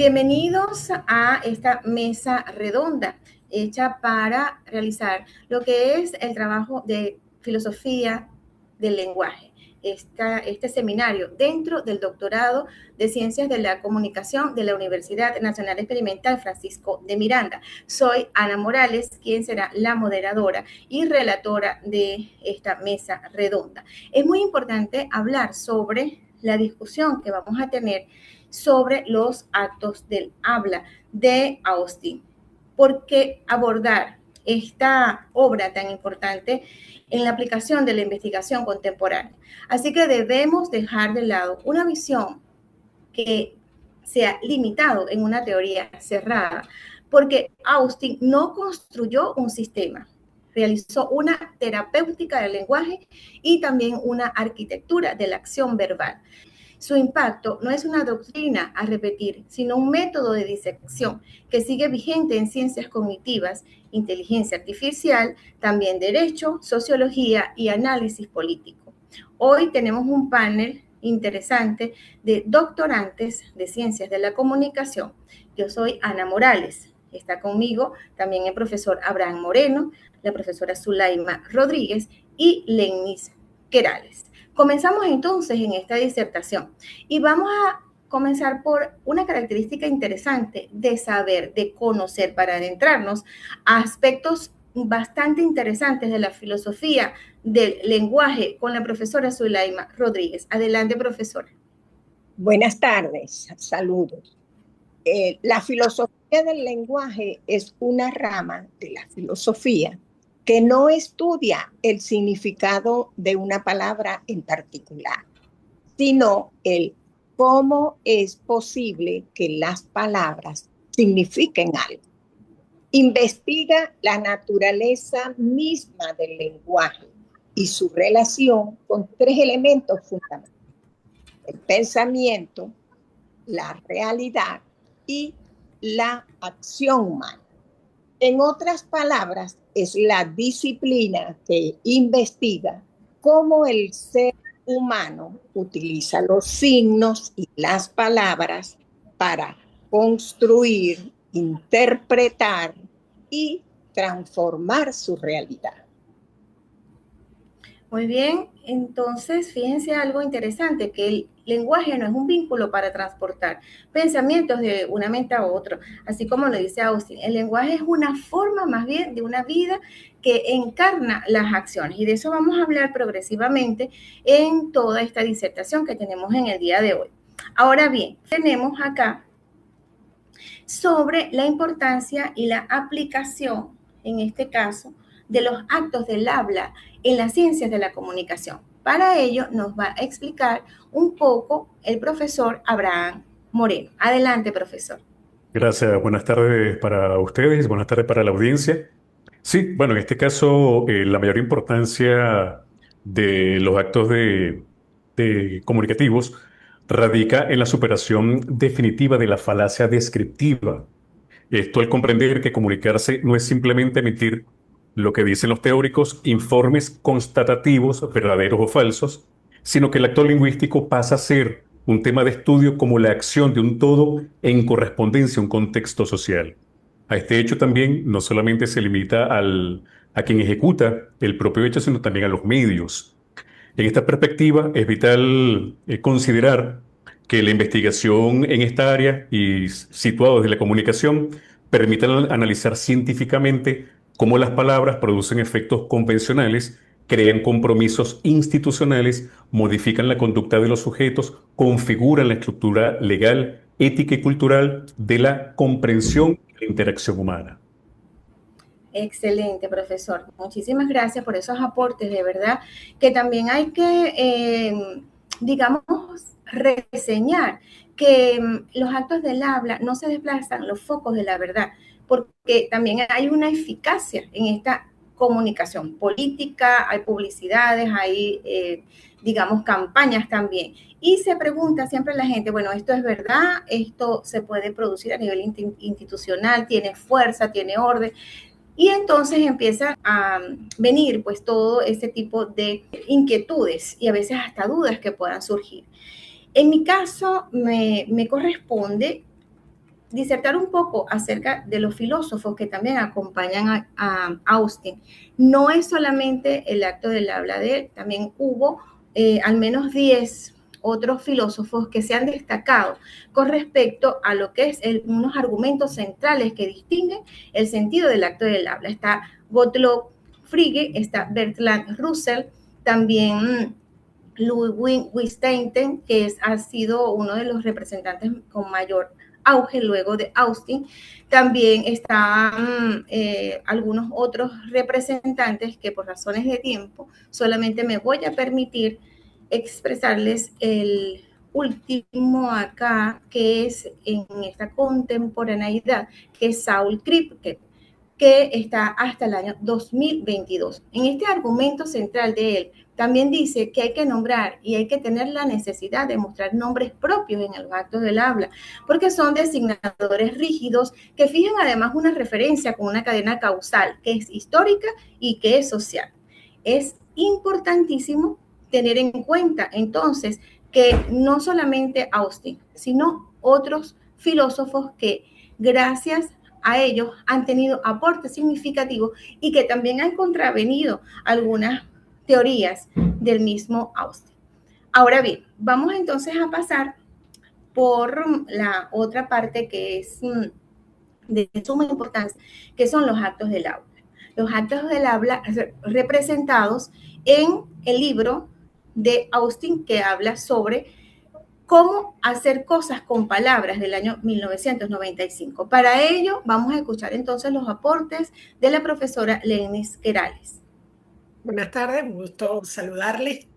Bienvenidos a esta mesa redonda hecha para realizar lo que es el trabajo de filosofía del lenguaje. Este seminario dentro del doctorado de Ciencias de la Comunicación de la Universidad Nacional Experimental Francisco de Miranda. Soy Ana Morales, quien será la moderadora y relatora de esta mesa redonda. Es muy importante hablar sobre la discusión que vamos a tener sobre los actos del habla de Austin. ¿Por qué abordar esta obra tan importante en la aplicación de la investigación contemporánea? Así que debemos dejar de lado una visión que se ha limitado en una teoría cerrada, porque Austin no construyó un sistema, realizó una terapéutica del lenguaje y también una arquitectura de la acción verbal. Su impacto no es una doctrina a repetir, sino un método de disección que sigue vigente en ciencias cognitivas, inteligencia artificial, también derecho, sociología y análisis político. Hoy tenemos un panel interesante de doctorantes de ciencias de la comunicación. Yo soy Ana Morales. Está conmigo también el profesor Abraham Moreno, la profesora Zulaima Rodríguez y Lenis Querales. Comenzamos entonces en esta disertación y vamos a comenzar por una característica interesante de saber, de conocer, para adentrarnos a aspectos bastante interesantes de la filosofía del lenguaje con la profesora Zulaima Rodríguez. Adelante, profesora. Buenas tardes, saludos. La filosofía del lenguaje es una rama de la filosofía que no estudia el significado de una palabra en particular, sino el cómo es posible que las palabras signifiquen algo. Investiga la naturaleza misma del lenguaje y su relación con tres elementos fundamentales: el pensamiento, la realidad y la acción humana. En otras palabras, es la disciplina que investiga cómo el ser humano utiliza los signos y las palabras para construir, interpretar y transformar su realidad. Muy bien, entonces fíjense algo interesante, que el lenguaje no es un vínculo para transportar pensamientos de una mente a otra, así como lo dice Austin. El lenguaje es una forma más bien de una vida que encarna las acciones, y de eso vamos a hablar progresivamente en toda esta disertación que tenemos en el día de hoy. Ahora bien, tenemos acá sobre la importancia y la aplicación, en este caso, de los actos del habla en las ciencias de la comunicación. Para ello nos va a explicar un poco el profesor Abraham Moreno. Adelante, profesor. Gracias, buenas tardes para ustedes, buenas tardes para la audiencia. Sí, bueno, en este caso la mayor importancia de los actos de comunicativos radica en la superación definitiva de la falacia descriptiva. Esto al comprender que comunicarse no es simplemente emitir lo que dicen los teóricos, informes constatativos, verdaderos o falsos, sino que el acto lingüístico pasa a ser un tema de estudio como la acción de un todo en correspondencia a un contexto social. A este hecho también no solamente se limita a quien ejecuta el propio hecho, sino también a los medios. En esta perspectiva, es vital considerar que la investigación en esta área y situado desde la comunicación permiten analizar científicamente cómo las palabras producen efectos convencionales, crean compromisos institucionales, modifican la conducta de los sujetos, configuran la estructura legal, ética y cultural de la comprensión y la interacción humana. Excelente, profesor. Muchísimas gracias por esos aportes, de verdad, que también hay que, digamos, reseñar que los actos del habla no se desplazan los focos de la verdad, porque también hay una eficacia en esta comunicación política, hay publicidades, hay, digamos, campañas también. Y se pregunta siempre la gente, bueno, ¿esto es verdad? ¿Esto se puede producir a nivel institucional? ¿Tiene fuerza? ¿Tiene orden? Y entonces empieza a venir pues todo ese tipo de inquietudes y a veces hasta dudas que puedan surgir. En mi caso me corresponde disertar un poco acerca de los filósofos que también acompañan a Austin. No es solamente el acto del habla de él, también hubo al menos 10 otros filósofos que se han destacado con respecto a lo que es unos argumentos centrales que distinguen el sentido del acto del habla. Está Gottlob Frege, está Bertrand Russell, también Ludwig Wittgenstein, que ha sido uno de los representantes con mayor auge luego de Austin. También están algunos otros representantes que por razones de tiempo solamente me voy a permitir expresarles el último acá, que es en esta contemporaneidad, que es Saul Kripke, que está hasta el año 2022. En este argumento central de él, también dice que hay que nombrar y hay que tener la necesidad de mostrar nombres propios en los actos del habla, porque son designadores rígidos que fijan además una referencia con una cadena causal que es histórica y que es social. Es importantísimo tener en cuenta entonces que no solamente Austin, sino otros filósofos que gracias a ellos han tenido aportes significativos y que también han contravenido algunas teorías del mismo Austin. Ahora bien, vamos entonces a pasar por la otra parte que es de suma importancia, que son los actos del habla. Los actos del habla representados en el libro de Austin que habla sobre cómo hacer cosas con palabras del año 1995. Para ello, vamos a escuchar entonces los aportes de la profesora Lenis Querales. Buenas tardes, un gusto saludarles.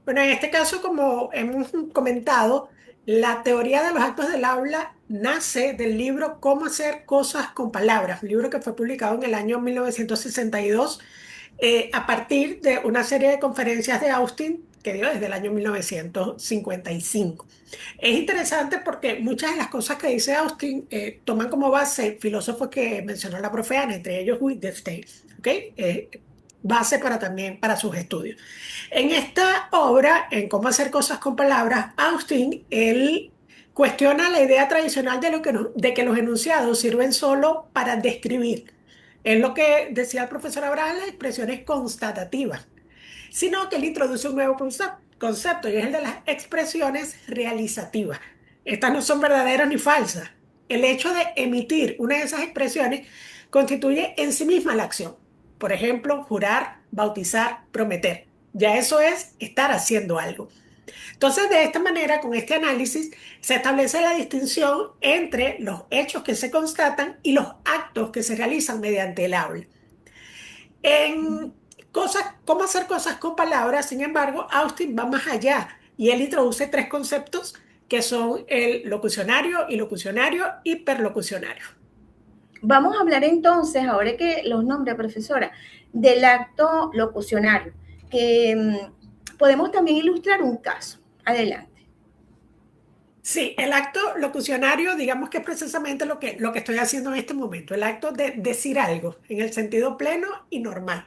Bueno, en este caso, como hemos comentado, la teoría de los actos del habla nace del libro Cómo hacer cosas con palabras, un libro que fue publicado en el año 1962 a partir de una serie de conferencias de Austin que dio desde el año 1955. Es interesante porque muchas de las cosas que dice Austin toman como base filósofos que mencionó la profe Ana, entre ellos Wittgenstein, ¿ok? Base también para sus estudios. En esta obra, en Cómo hacer cosas con palabras, Austin, él cuestiona la idea tradicional de que los enunciados sirven solo para describir. Es lo que decía el profesor Abraham, las expresiones constatativas, sino que él introduce un nuevo concepto y es el de las expresiones realizativas. Estas no son verdaderas ni falsas. El hecho de emitir una de esas expresiones constituye en sí misma la acción. Por ejemplo, jurar, bautizar, prometer. Ya eso es estar haciendo algo. Entonces, de esta manera, con este análisis, se establece la distinción entre los hechos que se constatan y los actos que se realizan mediante el habla. En cómo hacer cosas con palabras, sin embargo, Austin va más allá y él introduce 3 conceptos que son el locucionario, ilocucionario y perlocucionario. Vamos a hablar entonces, ahora que los nombra profesora, del acto locucionario, que podemos también ilustrar un caso. Adelante. Sí, el acto locucionario, digamos que es precisamente lo que estoy haciendo en este momento, el acto de decir algo en el sentido pleno y normal.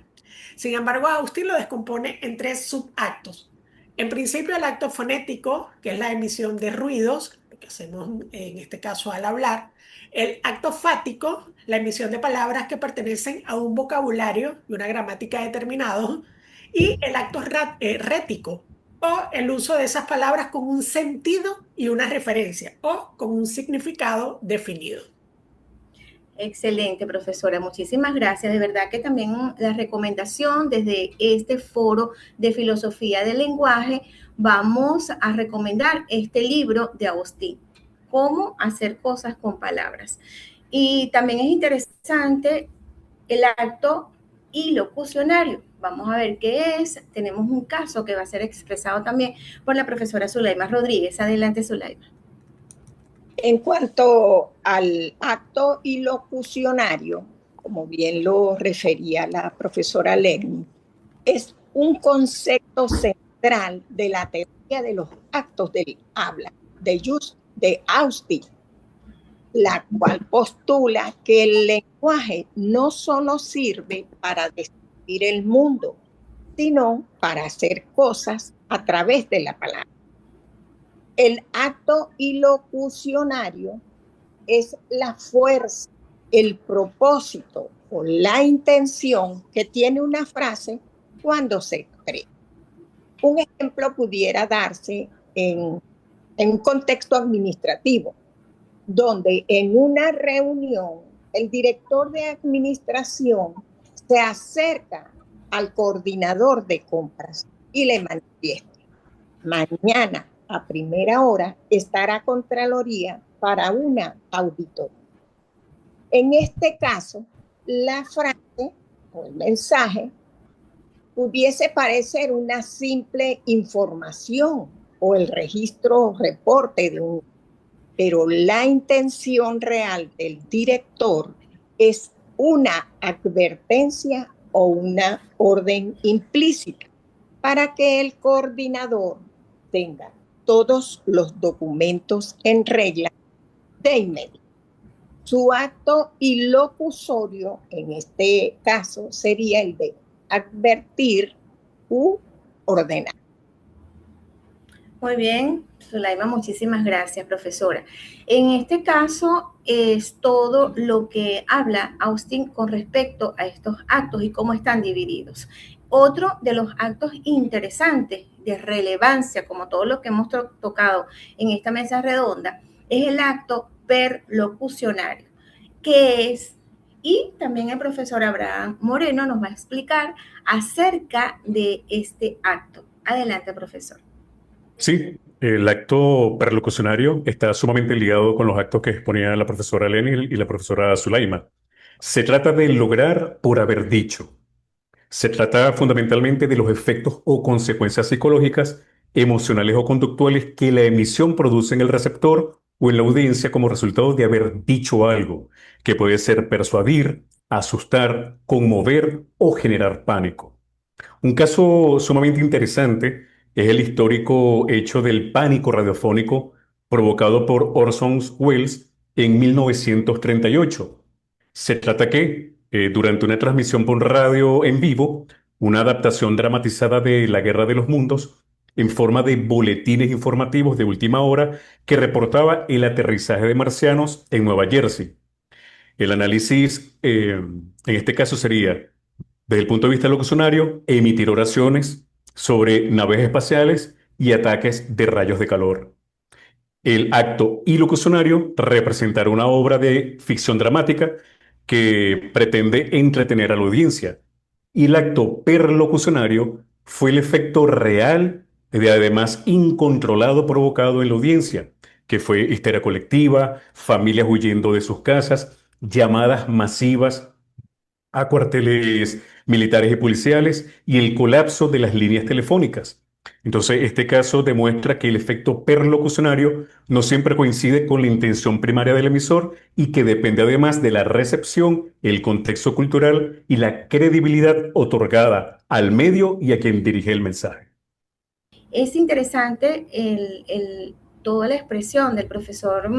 Sin embargo, Austin lo descompone en 3 subactos. En principio, el acto fonético, que es la emisión de ruidos, lo que hacemos en este caso al hablar. El acto fático, la emisión de palabras que pertenecen a un vocabulario y una gramática determinados. Y el acto rético, o el uso de esas palabras con un sentido y una referencia, o con un significado definido. Excelente, profesora. Muchísimas gracias. De verdad que también la recomendación desde este foro de filosofía del lenguaje, vamos a recomendar este libro de Austin, Cómo hacer cosas con palabras. Y también es interesante el acto ilocucionario. Vamos a ver qué es. Tenemos un caso que va a ser expresado también por la profesora Zulaima Rodríguez. Adelante, Zulaima. En cuanto al acto ilocucionario, como bien lo refería la profesora Legni, es un concepto central de la teoría de los actos del habla de Austin, la cual postula que el lenguaje no solo sirve para describir el mundo, sino para hacer cosas a través de la palabra. El acto ilocucionario es la fuerza, el propósito o la intención que tiene una frase cuando se cree. Un ejemplo pudiera darse en un contexto administrativo, donde en una reunión el director de administración se acerca al coordinador de compras y le manifiesta: mañana a primera hora estará Contraloría para una auditoría. En este caso, la frase o el mensaje pudiese parecer una simple información o el registro o reporte de un, pero la intención real del director es una advertencia o una orden implícita para que el coordinador tenga todos los documentos en regla de inmediato. Su acto ilocusorio en este caso sería el de advertir u ordenar. Muy bien, Sulaima, muchísimas gracias, profesora. En este caso es todo lo que habla Austin con respecto a estos actos y cómo están divididos. Otro de los actos interesantes de relevancia, como todo lo que hemos tocado en esta mesa redonda, es el acto perlocucionario, que es, y también el profesor Abraham Moreno nos va a explicar acerca de este acto. Adelante, profesor. Sí, el acto perlocucionario está sumamente ligado con los actos que exponían la profesora Lenny y la profesora Zulaima. Se trata de lograr por haber dicho. Se trata fundamentalmente de los efectos o consecuencias psicológicas, emocionales o conductuales que la emisión produce en el receptor o en la audiencia como resultado de haber dicho algo, que puede ser persuadir, asustar, conmover o generar pánico. Un caso sumamente interesante es el histórico hecho del pánico radiofónico provocado por Orson Welles en 1938. Se trata que, durante una transmisión por radio en vivo, una adaptación dramatizada de La Guerra de los Mundos, en forma de boletines informativos de última hora que reportaba el aterrizaje de marcianos en Nueva Jersey. El análisis, en este caso sería, desde el punto de vista locucionario, emitir oraciones sobre naves espaciales y ataques de rayos de calor. El acto ilocucionario representará una obra de ficción dramática que pretende entretener a la audiencia. Y el acto perlocucionario fue el efecto real de además incontrolado provocado en la audiencia, que fue histeria colectiva, familias huyendo de sus casas, llamadas masivas a cuarteles militares y policiales y el colapso de las líneas telefónicas. Entonces, este caso demuestra que el efecto perlocucionario no siempre coincide con la intención primaria del emisor y que depende además de la recepción, el contexto cultural y la credibilidad otorgada al medio y a quien dirige el mensaje. Es interesante toda la expresión del profesor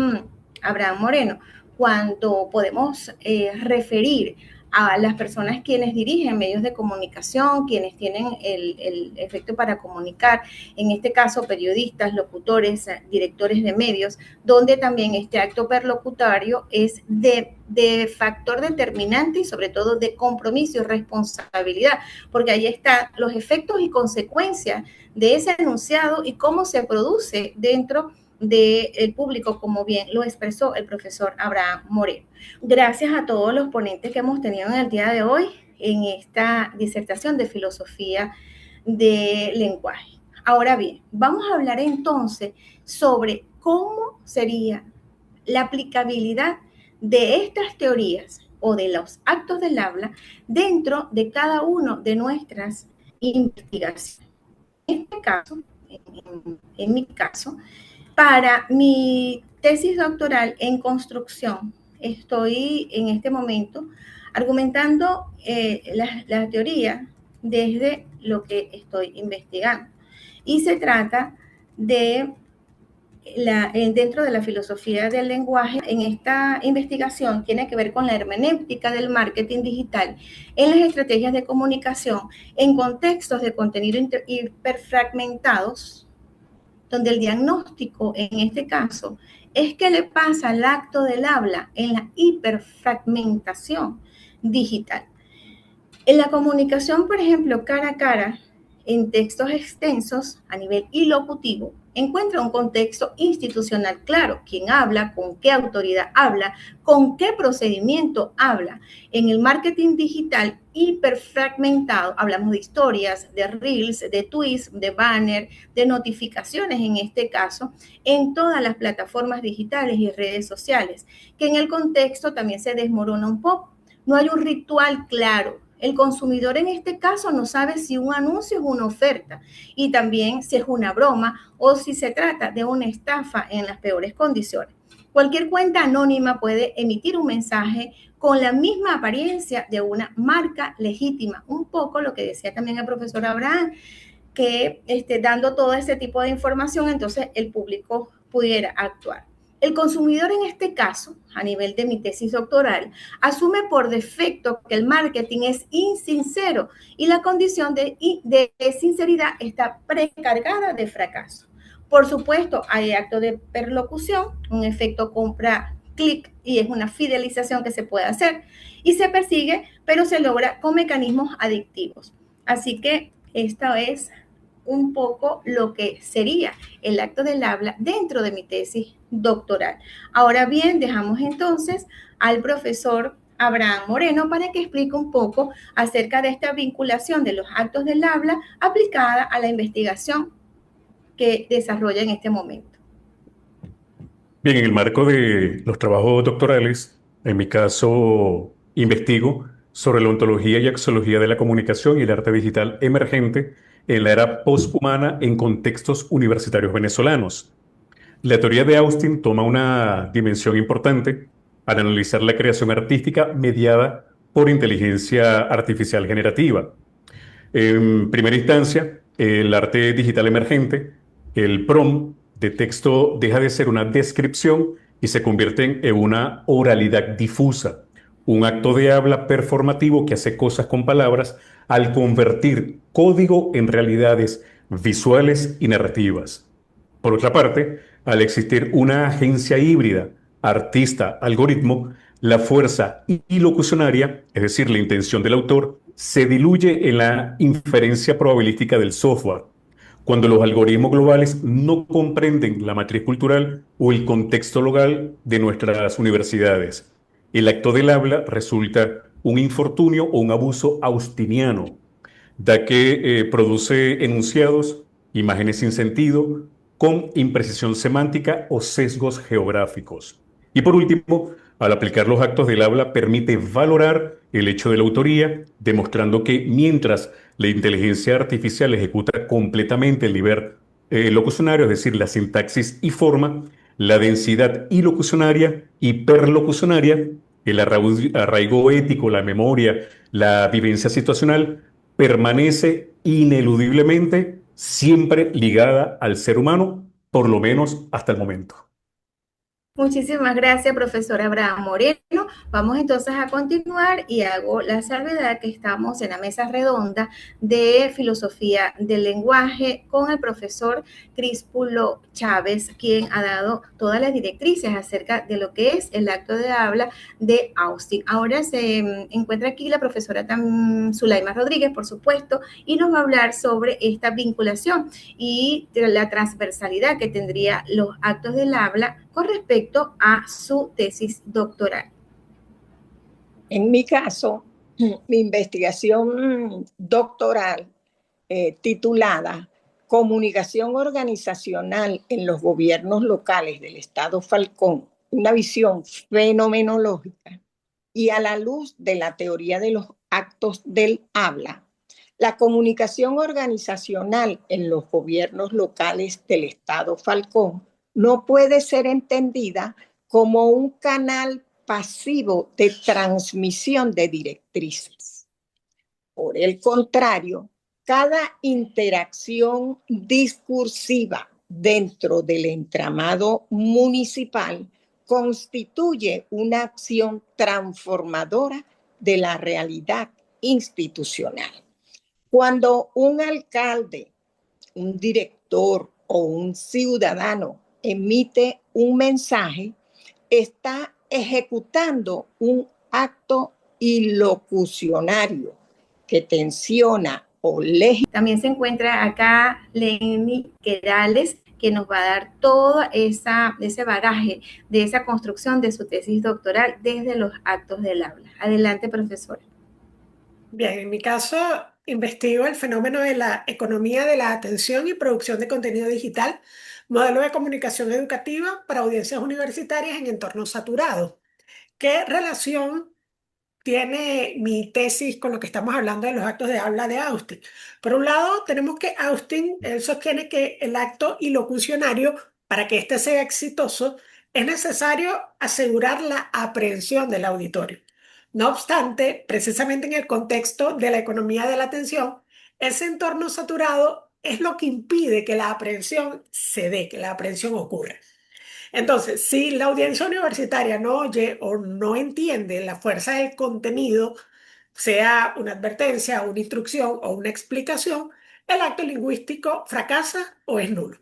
Abraham Moreno cuando podemos referir a las personas quienes dirigen medios de comunicación, quienes tienen el efecto para comunicar, en este caso periodistas, locutores, directores de medios, donde también este acto perlocutorio es de factor determinante y sobre todo de compromiso y responsabilidad, porque ahí están los efectos y consecuencias de ese enunciado y cómo se produce dentro del público, como bien lo expresó el profesor Abraham Moreno. Gracias a todos los ponentes que hemos tenido en el día de hoy en esta disertación de filosofía de lenguaje. Ahora bien, vamos a hablar entonces sobre cómo sería la aplicabilidad de estas teorías o de los actos del habla dentro de cada uno de nuestras investigaciones. En este caso, en mi caso, para mi tesis doctoral en construcción, estoy en este momento argumentando la teoría desde lo que estoy investigando. Y se trata de dentro de la filosofía del lenguaje. En esta investigación tiene que ver con la hermenéutica del marketing digital en las estrategias de comunicación en contextos de contenido hiperfragmentados donde el diagnóstico en este caso es que le pasa al acto del habla en la hiperfragmentación digital. En la comunicación, por ejemplo, cara a cara, en textos extensos a nivel ilocutivo, encuentra un contexto institucional claro, quién habla, con qué autoridad habla, con qué procedimiento habla. En el marketing digital hiperfragmentado, hablamos de historias, de reels, de tweets, de banner, de notificaciones en este caso, en todas las plataformas digitales y redes sociales, que en el contexto también se desmorona un poco. No hay un ritual claro. El consumidor en este caso no sabe si un anuncio es una oferta y también si es una broma o si se trata de una estafa en las peores condiciones. Cualquier cuenta anónima puede emitir un mensaje con la misma apariencia de una marca legítima. Un poco lo que decía también el profesor Abraham, que dando todo ese tipo de información, entonces el público pudiera actuar. El consumidor en este caso, a nivel de mi tesis doctoral, asume por defecto que el marketing es insincero y la condición de sinceridad está precargada de fracaso. Por supuesto, hay acto de perlocución, un efecto compra-clic y es una fidelización que se puede hacer y se persigue, pero se logra con mecanismos adictivos. Así que esta es un poco lo que sería el acto del habla dentro de mi tesis doctoral. Ahora bien, dejamos entonces al profesor Abraham Moreno para que explique un poco acerca de esta vinculación de los actos del habla aplicada a la investigación que desarrolla en este momento. Bien, en el marco de los trabajos doctorales, en mi caso, investigo sobre la ontología y axiología de la comunicación y el arte digital emergente en la era posthumana en contextos universitarios venezolanos. La teoría de Austin toma una dimensión importante al analizar la creación artística mediada por inteligencia artificial generativa. En primera instancia, el arte digital emergente, el prompt de texto deja de ser una descripción y se convierte en una oralidad difusa, un acto de habla performativo que hace cosas con palabras al convertir código en realidades visuales y narrativas. Por otra parte, al existir una agencia híbrida, artista-algoritmo, la fuerza ilocucionaria, es decir, la intención del autor, se diluye en la inferencia probabilística del software. Cuando los algoritmos globales no comprenden la matriz cultural o el contexto local de nuestras universidades, el acto del habla resulta un infortunio o un abuso austiniano, da que produce enunciados, imágenes sin sentido, con imprecisión semántica o sesgos geográficos. Y por último, al aplicar los actos del habla, permite valorar el hecho de la autoría, demostrando que mientras la inteligencia artificial ejecuta completamente el nivel locucionario, es decir, la sintaxis y forma, la densidad ilocucionaria y perlocucionaria, el arraigo ético, la memoria, la vivencia situacional, permanece ineludiblemente siempre ligada al ser humano, por lo menos hasta el momento. Muchísimas gracias, profesor Abraham Moreno. Vamos entonces a continuar y hago la salvedad que estamos en la mesa redonda de filosofía del lenguaje con el profesor Críspulo Chávez, quien ha dado todas las directrices acerca de lo que es el acto de habla de Austin. Ahora se encuentra aquí la profesora Zulaima Rodríguez, por supuesto, y nos va a hablar sobre esta vinculación y la transversalidad que tendría los actos del habla con respecto a su tesis doctoral. En mi caso, mi investigación doctoral titulada Comunicación organizacional en los gobiernos locales del Estado Falcón, una visión fenomenológica y a la luz de la teoría de los actos del habla, la comunicación organizacional en los gobiernos locales del Estado Falcón no puede ser entendida como un canal pasivo de transmisión de directrices. Por el contrario, cada interacción discursiva dentro del entramado municipal constituye una acción transformadora de la realidad institucional. Cuando un alcalde, un director, o un ciudadano emite un mensaje, está ejecutando un acto ilocucionario que tensiona o legitima. También se encuentra acá Lenny Querales, que nos va a dar todo ese bagaje de esa construcción de su tesis doctoral desde los actos del habla. Adelante, profesora. Bien, en mi caso investigo el fenómeno de la economía de la atención y producción de contenido digital, modelo de comunicación educativa para audiencias universitarias en entornos saturados. ¿Qué relación tiene mi tesis con lo que estamos hablando de los actos de habla de Austin? Por un lado, tenemos que Austin, él sostiene que el acto ilocucionario, para que éste sea exitoso, es necesario asegurar la aprehensión del auditorio. No obstante, precisamente en el contexto de la economía de la atención, ese entorno saturado es lo que impide que la aprehensión se dé, que la aprehensión ocurra. Entonces, si la audiencia universitaria no oye o no entiende la fuerza del contenido, sea una advertencia, una instrucción o una explicación, el acto lingüístico fracasa o es nulo.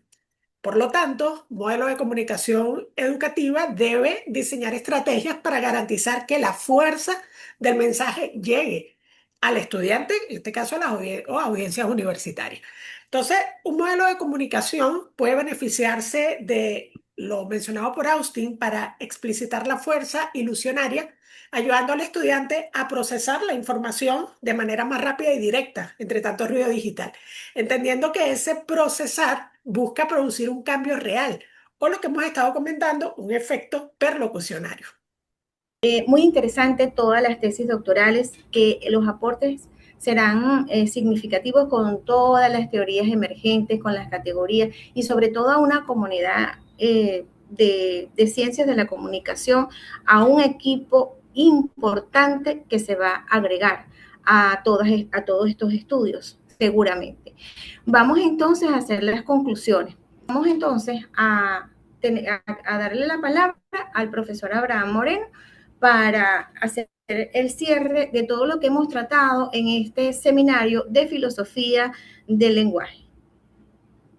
Por lo tanto, modelo de comunicación educativa debe diseñar estrategias para garantizar que la fuerza del mensaje llegue al estudiante, en este caso a las audiencias universitarias. Entonces, un modelo de comunicación puede beneficiarse de lo mencionado por Austin para explicitar la fuerza ilusionaria, ayudando al estudiante a procesar la información de manera más rápida y directa, entre tanto ruido digital, entendiendo que ese procesar busca producir un cambio real o lo que hemos estado comentando, un efecto perlocucionario. Muy interesante todas las tesis doctorales, que los aportes serán significativos con todas las teorías emergentes, con las categorías y sobre todo a una comunidad de ciencias de la comunicación, a un equipo importante que se va a agregar a todos estos estudios, seguramente. Vamos entonces a hacer las conclusiones. Vamos entonces a darle la palabra al profesor Abraham Moreno para hacer el cierre de todo lo que hemos tratado en este seminario de filosofía del lenguaje.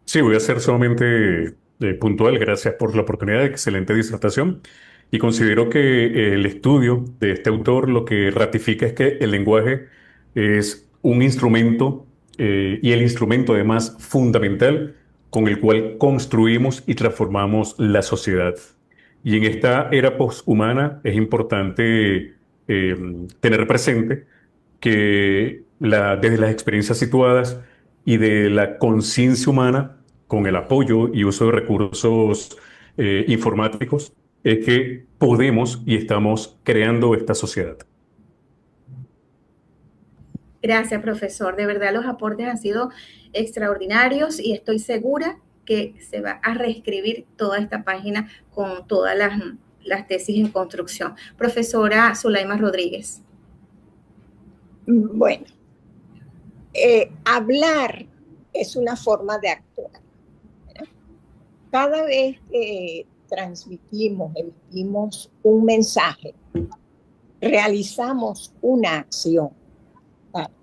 Sí, voy a ser sumamente puntual. Gracias por la oportunidad de excelente disertación. Y considero que el estudio de este autor lo que ratifica es que el lenguaje es un instrumento y el instrumento además fundamental con el cual construimos y transformamos la sociedad. Y en esta era poshumana es importante tener presente que desde las experiencias situadas y de la conciencia humana, con el apoyo y uso de recursos informáticos, es que podemos y estamos creando esta sociedad. Gracias, profesor. De verdad, los aportes han sido extraordinarios y estoy segura que se va a reescribir toda esta página con todas las tesis en construcción. Profesora Zulaima Rodríguez. Bueno, hablar es una forma de actuar, ¿verdad? Cada vez que transmitimos, emitimos un mensaje, realizamos una acción,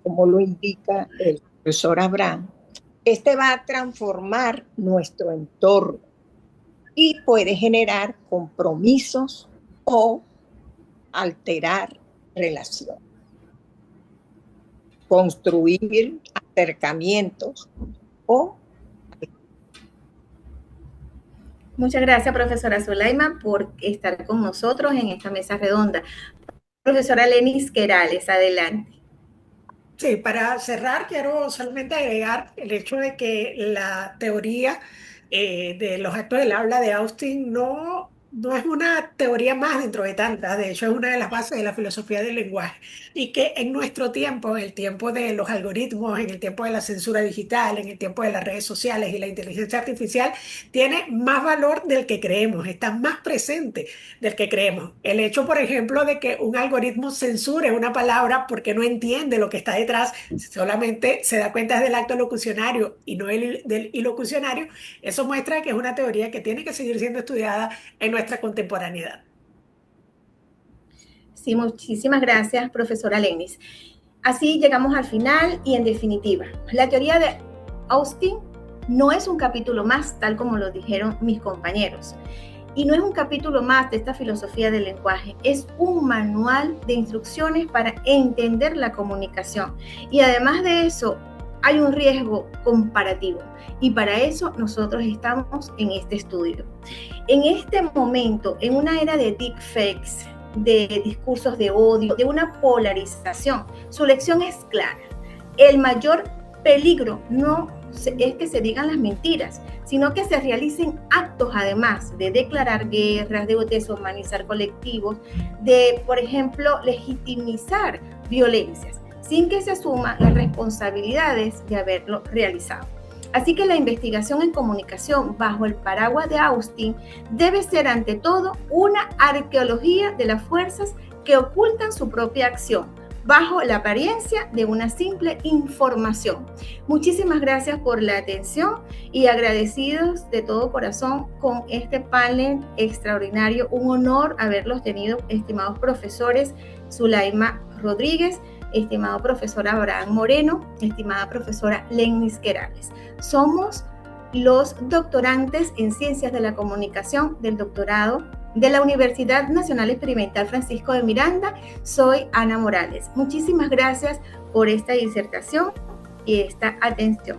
como lo indica el profesor Abraham. Este va a transformar nuestro entorno y puede generar compromisos o alterar relaciones. Construir acercamientos o... Muchas gracias, profesora Zulaima, por estar con nosotros en esta mesa redonda. Profesora Lenis Querales, adelante. Sí, para cerrar, quiero solamente agregar el hecho de que la teoría de los actos del habla de Austin no es una teoría más dentro de tantas, de hecho es una de las bases de la filosofía del lenguaje, y que en nuestro tiempo, en el tiempo de los algoritmos, en el tiempo de la censura digital, en el tiempo de las redes sociales y la inteligencia artificial, tiene más valor del que creemos, está más presente del que creemos. El hecho, por ejemplo, de que un algoritmo censure una palabra porque no entiende lo que está detrás, solamente se da cuenta del acto locucionario y no del ilocucionario, eso muestra que es una teoría que tiene que seguir siendo estudiada en nuestra contemporaneidad. Sí, muchísimas gracias, profesora Lenis. Así llegamos al final y en definitiva, la teoría de Austin No es un capítulo más, tal como lo dijeron mis compañeros. Y no es un capítulo más de esta filosofía del lenguaje, es un manual de instrucciones para entender la comunicación. Y además de eso, hay un riesgo comparativo. Y para eso nosotros estamos en este estudio. En este momento, en una era de deepfakes, de discursos de odio, de una polarización, su lección es clara. El mayor peligro no es que se digan las mentiras, sino que se realicen actos, además de declarar guerras, de deshumanizar colectivos, de, por ejemplo, legitimizar violencias, sin que se asuman las responsabilidades de haberlo realizado. Así que la investigación en comunicación bajo el paraguas de Austin debe ser ante todo una arqueología de las fuerzas que ocultan su propia acción, bajo la apariencia de una simple información. Muchísimas gracias por la atención y agradecidos de todo corazón con este panel extraordinario. Un honor haberlos tenido, estimados profesores Zulaima Rodríguez, estimado profesor Abraham Moreno, estimada profesora Lenis Querales. Somos los doctorantes en Ciencias de la Comunicación del doctorado de la Universidad Nacional Experimental Francisco de Miranda. Soy Ana Morales. Muchísimas gracias por esta disertación y esta atención.